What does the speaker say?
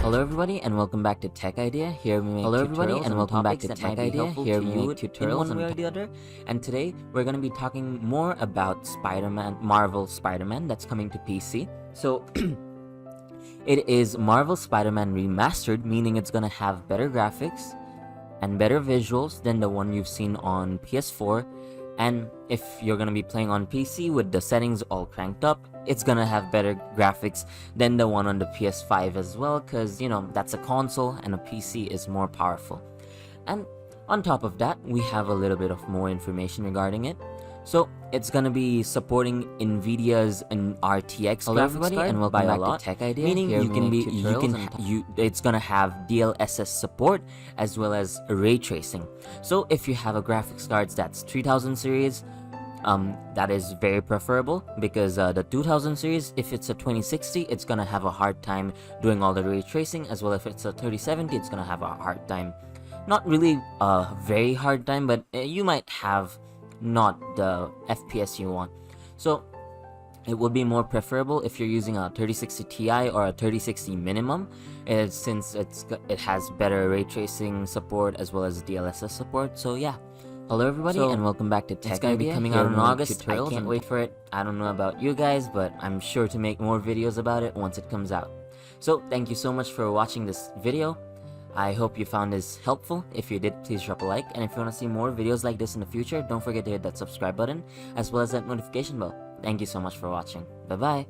Hello everybody and welcome back to Tech Idea. Here we make tutorials and welcome back to Tech Idea. Here we make tutorials in one way or the other. And today we're going to be talking more about Spider-Man, Marvel Spider-Man that's coming to PC. So it is Marvel Spider-Man Remastered, meaning it's going to have better graphics and better visuals than the one you've seen on PS4. And if you're going to be playing on PC with the settings all cranked up, it's going to have better graphics than the one on the PS5 as well, because, you know, that's a console and a PC is more powerful. And on top of that, we have a little bit of more information regarding it. So it's going to be supporting NVIDIA's RTX graphics card and welcome back to Tech Idea. Meaning it's going to have DLSS support as well as ray tracing. So if you have a graphics card that's 3000 series, that is very preferable, because the 2000 series, if it's a 2060, it's gonna have a hard time doing all the ray tracing, as well if it's a 3070, it's gonna have a hard time. Not really a very hard time, but you might have not the FPS you want. So it would be more preferable if you're using a 3060 Ti or a 3060 minimum, since it has better ray tracing support as well as DLSS support. So yeah. Hello everybody and welcome back to Tech Idea. It's going to be coming out in August. I can't wait for it. I don't know about you guys, but I'm sure to make more videos about it once it comes out. So thank you so much for watching this video. I hope you found this helpful. If you did, please drop a like. And if you want to see more videos like this in the future, don't forget to hit that subscribe button as well as that notification bell. Thank you so much for watching. Bye bye.